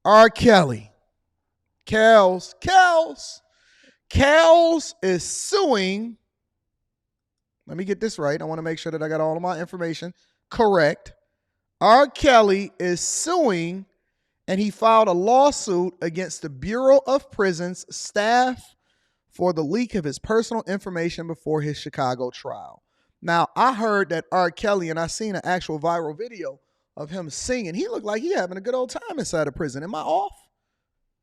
R. Kelly. Kels is suing. Let me get this right. I want to make sure that I got all of my information correct. R. Kelly is suing, and he filed a lawsuit against the Bureau of Prisons staff for the leak of his personal information before his Chicago trial. Now, I heard that R. Kelly, and I seen an actual viral video of him singing. He looked like he having a good old time inside of prison. Am I off?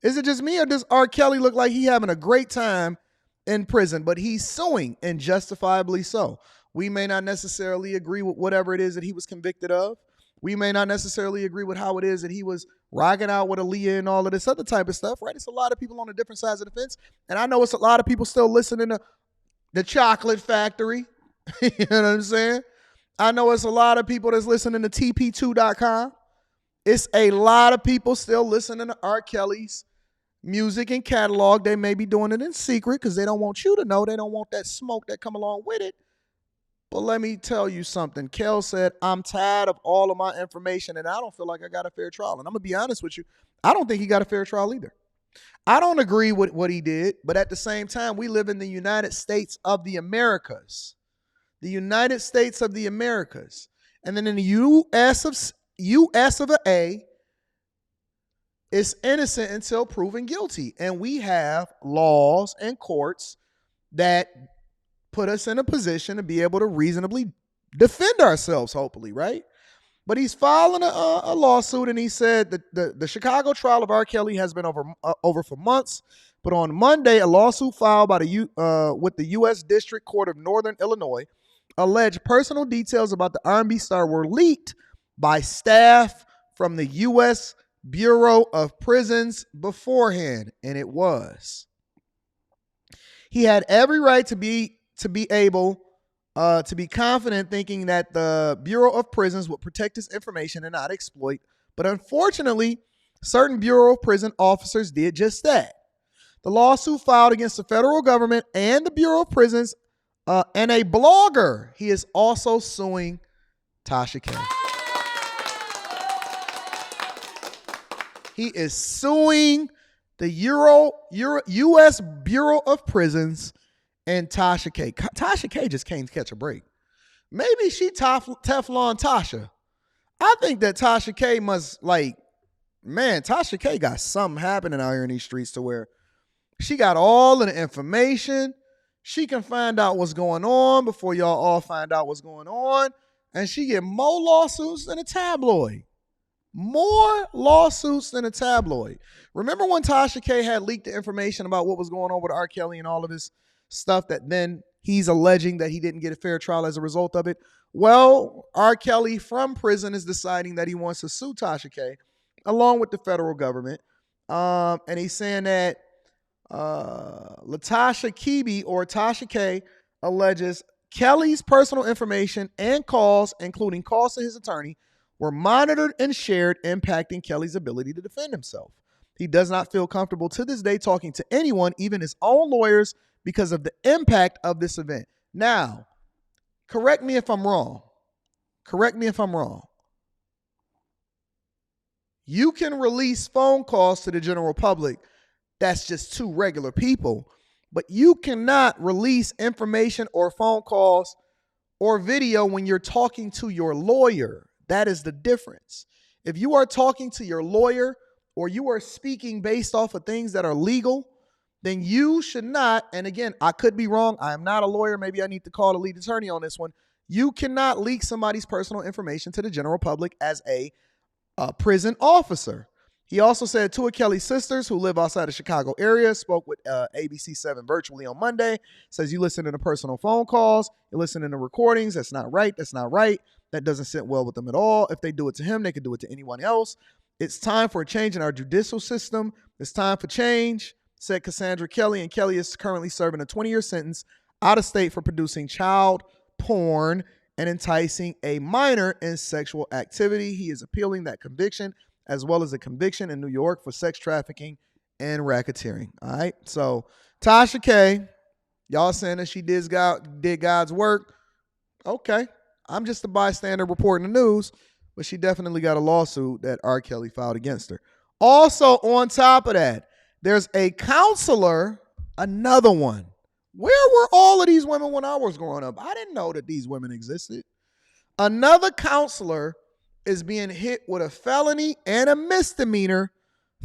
Is it just me, or does R. Kelly look like he having a great time in prison? But he's suing, and justifiably so. We may not necessarily agree with whatever it is that he was convicted of. We may not necessarily agree with how it is that he was rocking out with Aaliyah and all of this other type of stuff, right? It's a lot of people on the different sides of the fence. And I know it's a lot of people still listening to The Chocolate Factory. You know what I'm saying? I know it's a lot of people that's listening to TP2.com. It's a lot of people still listening to R. Kelly's music and catalog. They may be doing it in secret because they don't want you to know. They don't want that smoke that come along with it. But let me tell you something. Kel said, I'm tired of all of my information and I don't feel like I got a fair trial. And I'm going to be honest with you. I don't think he got a fair trial either. I don't agree with what he did. But at the same time, we live in the United States of the Americas. The United States of the Americas. And then in the U.S. of A, it's innocent until proven guilty. And we have laws and courts that put us in a position to be able to reasonably defend ourselves, hopefully, right? But he's filing a lawsuit, and he said that the Chicago trial of R. Kelly has been over for months. But on Monday, a lawsuit filed by with the U.S. District Court of Northern Illinois alleged personal details about the R&B star were leaked by staff from the U.S. Bureau of Prisons beforehand, and it was. He had every right to be able to be confident, thinking that the Bureau of Prisons would protect his information and not exploit. But unfortunately, certain Bureau of Prison officers did just that. The lawsuit filed against the federal government and the Bureau of Prisons and a blogger. He is also suing Tasha K. He is suing the U.S. Bureau of Prisons and Tasha K. Tasha K just can't catch a break. Maybe she Teflon Tasha. I think that Tasha K must Tasha K got something happening out here in these streets to where she got all of the information. She can find out what's going on before y'all all find out what's going on. And she get more lawsuits than a tabloid. More lawsuits than a tabloid. Remember when Tasha K had leaked the information about what was going on with R. Kelly and all of his stuff that then he's alleging that he didn't get a fair trial as a result of it? Well, R. Kelly from prison is deciding that he wants to sue Tasha K along with the federal government. And he's saying that Latasha Kebe, or Tasha K, alleges Kelly's personal information and calls, including calls to his attorney, were monitored and shared, impacting Kelly's ability to defend himself. He does not feel comfortable to this day talking to anyone, even his own lawyers, because of the impact of this event. Now, correct me if I'm wrong. Correct me if I'm wrong. You can release phone calls to the general public. That's just two regular people. But you cannot release information or phone calls or video when you're talking to your lawyer. That is the difference. If you are talking to your lawyer or you are speaking based off of things that are legal, then you should not, and again, I could be wrong. I am not a lawyer. Maybe I need to call the lead attorney on this one. You cannot leak somebody's personal information to the general public as a prison officer. He also said two of Kelly's sisters who live outside the Chicago area spoke with ABC 7 virtually on Monday. Says you listen to personal phone calls, you're listening to recordings. That's not right. That's not right. That doesn't sit well with them at all. If they do it to him, they could do it to anyone else. It's time for a change in our judicial system. It's time for change, said Cassandra Kelly. And Kelly is currently serving a 20-year sentence out of state for producing child porn and enticing a minor in sexual activity. He is appealing that conviction, as well as a conviction in New York for sex trafficking and racketeering. All right. So Tasha K, y'all saying that she did God's work. Okay. I'm just a bystander reporting the news, but she definitely got a lawsuit that R. Kelly filed against her. Also, on top of that, there's a counselor, another one. Where were all of these women when I was growing up? I didn't know that these women existed. Another counselor is being hit with a felony and a misdemeanor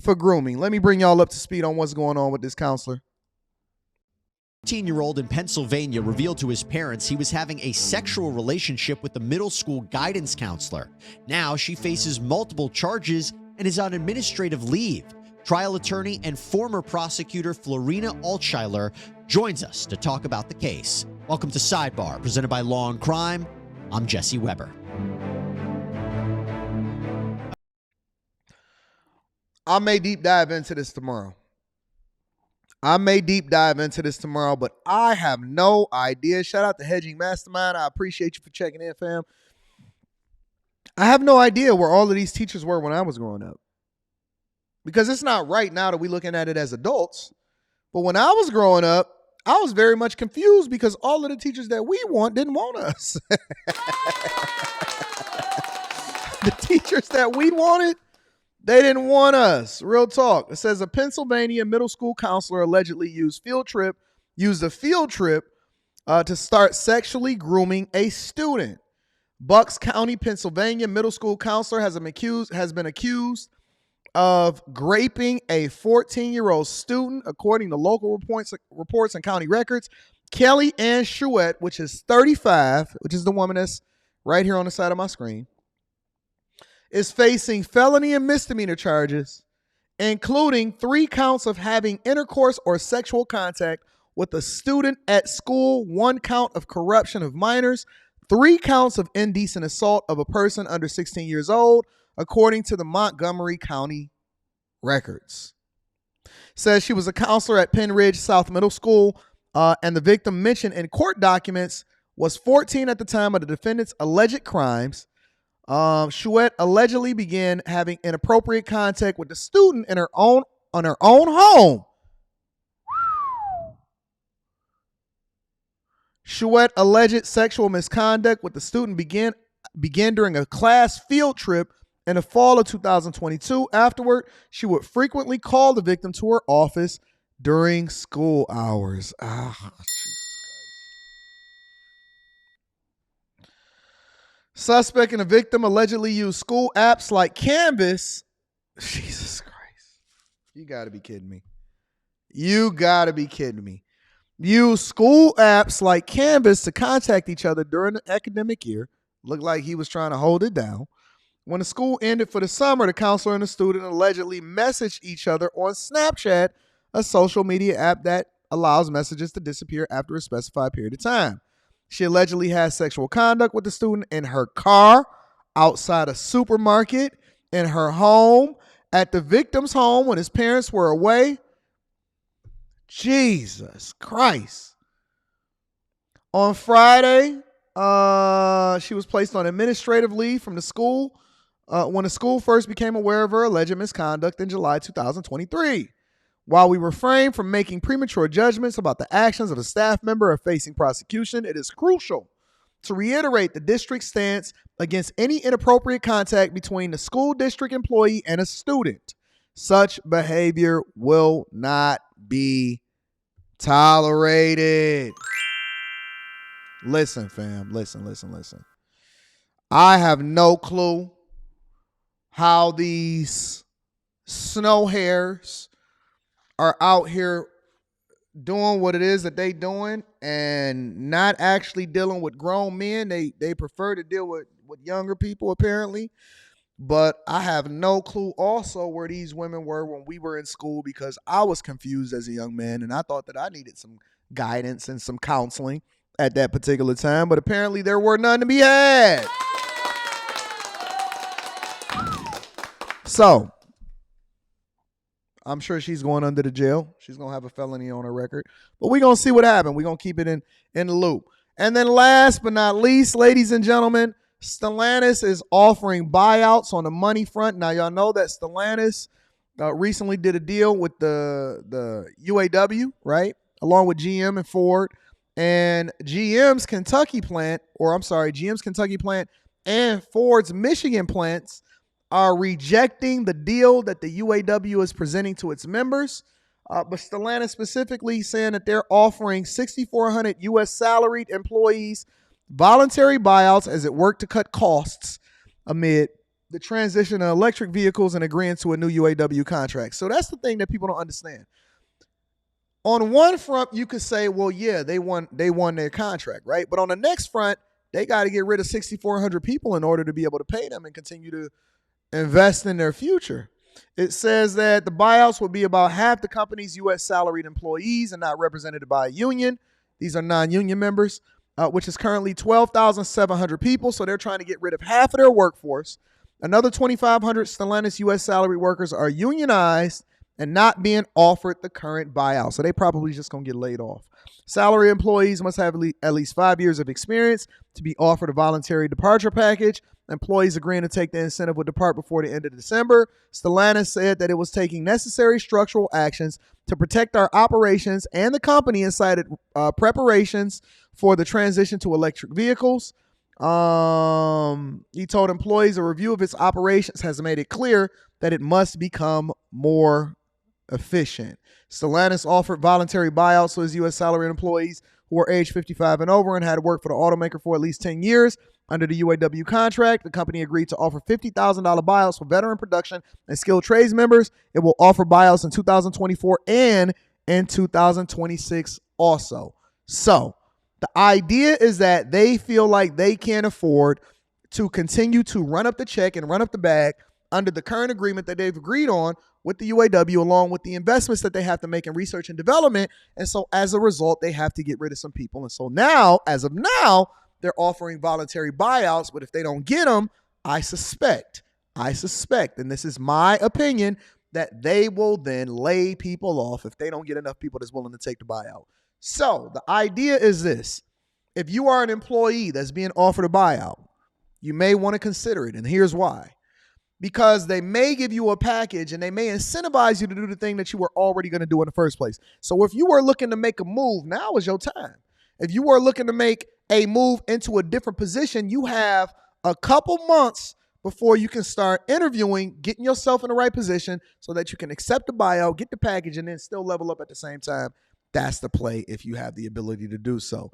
for grooming. Let me bring y'all up to speed on what's going on with this counselor. 18-year-old in Pennsylvania revealed to his parents he was having a sexual relationship with the middle school guidance counselor. Now she faces multiple charges and is on administrative leave. Trial attorney and former prosecutor Florina Altschuyler joins us to talk about the case. Welcome to Sidebar, presented by Law and Crime. I'm Jesse Weber. I may deep dive into this tomorrow. But I have no idea. Shout out to Hedging Mastermind. I appreciate you for checking in, fam. I have no idea where all of these teachers were when I was growing up. Because it's not right now that we're looking at it as adults. But when I was growing up, I was very much confused because all of the teachers that we want didn't want us. The teachers that we wanted, they didn't want us. Real talk. It says a Pennsylvania middle school counselor allegedly used a field trip to start sexually grooming a student. Bucks County, Pennsylvania middle school counselor has been accused of graping a 14-year-old student, according to local reports and county records. Kelly Ann Chouette, which is 35, which is the woman that's right here on the side of my screen, is facing felony and misdemeanor charges, including 3 counts of having intercourse or sexual contact with a student at school, 1 count of corruption of minors, 3 counts of indecent assault of a person under 16 years old, according to the Montgomery County records. Says she was a counselor at Penn Ridge South Middle School, and the victim mentioned in court documents was 14 at the time of the defendant's alleged crimes. Chouette allegedly began having inappropriate contact with the student on her own home. Chouette alleged sexual misconduct with the student began during a class field trip in the fall of 2022. Afterward, she would frequently call the victim to her office during school hours. Jesus Christ. Suspect and the victim allegedly used school apps like Canvas. Jesus Christ. You got to be kidding me. Use school apps like Canvas to contact each other during the academic year. Looked like he was trying to hold it down. When the school ended for the summer, the counselor and the student allegedly messaged each other on Snapchat, a social media app that allows messages to disappear after a specified period of time. She allegedly had sexual conduct with the student in her car, outside a supermarket, in her home, at the victim's home when his parents were away. Jesus Christ. On Friday, she was placed on administrative leave from the school when the school first became aware of her alleged misconduct in July 2023. While we refrain from making premature judgments about the actions of a staff member or facing prosecution, it is crucial to reiterate the district's stance against any inappropriate contact between the school district employee and a student. Such behavior will not be tolerated. Listen, fam. Listen. I have no clue how these snow hares are out here doing what it is that they doing and not actually dealing with grown men. They prefer to deal with younger people, apparently. But I have no clue also where these women were when we were in school, because I was confused as a young man and I thought that I needed some guidance and some counseling at that particular time. But apparently there were none to be had. So I'm sure she's going under the jail. She's going to have a felony on her record. But we're going to see what happens. We're going to keep it in the loop. And then last but not least, ladies and gentlemen, Stellantis is offering buyouts on the money front. Now, y'all know that Stellantis recently did a deal with the UAW, right? Along with GM and Ford. And GM's Kentucky plant and Ford's Michigan plants are rejecting the deal that the UAW is presenting to its members. But Stellantis specifically saying that they're offering 6,400 U.S. salaried employees voluntary buyouts as it worked to cut costs amid the transition to electric vehicles and agreeing to a new UAW contract. So that's the thing that people don't understand. On one front, you could say, well, yeah, they won their contract, right? But on the next front, they got to get rid of 6,400 people in order to be able to pay them and continue to invest in their future. It says that the buyouts will be about half the company's U.S. salaried employees and not represented by a union. These are non-union members, which is currently 12,700 people. So they're trying to get rid of half of their workforce. Another 2,500 Stellantis U.S. salaried workers are unionized and not being offered the current buyout. So they probably just going to get laid off. Salary employees must have at least 5 years of experience to be offered a voluntary departure package. Employees agreeing to take the incentive will depart before the end of December. Stellantis said that it was taking necessary structural actions to protect our operations and the company and cited preparations for the transition to electric vehicles. He told employees a review of its operations has made it clear that it must become more efficient. Stellantis offered voluntary buyouts to its U.S. salaried employees who are age 55 and over and had worked for the automaker for at least 10 years. Under the UAW contract, the company agreed to offer $50,000 buyouts for veteran production and skilled trades members. It will offer buyouts in 2024 and in 2026 also. So the idea is that they feel like they can't afford to continue to run up the check and run up the bag under the current agreement that they've agreed on with the UAW, along with the investments that they have to make in research and development. And so as a result, they have to get rid of some people. And so now, as of now, they're offering voluntary buyouts. But if they don't get them, I suspect, and this is my opinion, that they will then lay people off if they don't get enough people that's willing to take the buyout. So the idea is this. If you are an employee that's being offered a buyout, you may want to consider it. And here's why. Because they may give you a package and they may incentivize you to do the thing that you were already going to do in the first place. So if you were looking to make a move, now is your time. If you were looking to make a move into a different position, you have a couple months before you can start interviewing, getting yourself in the right position so that you can accept the buyout, get the package, and then still level up at the same time. That's the play if you have the ability to do so.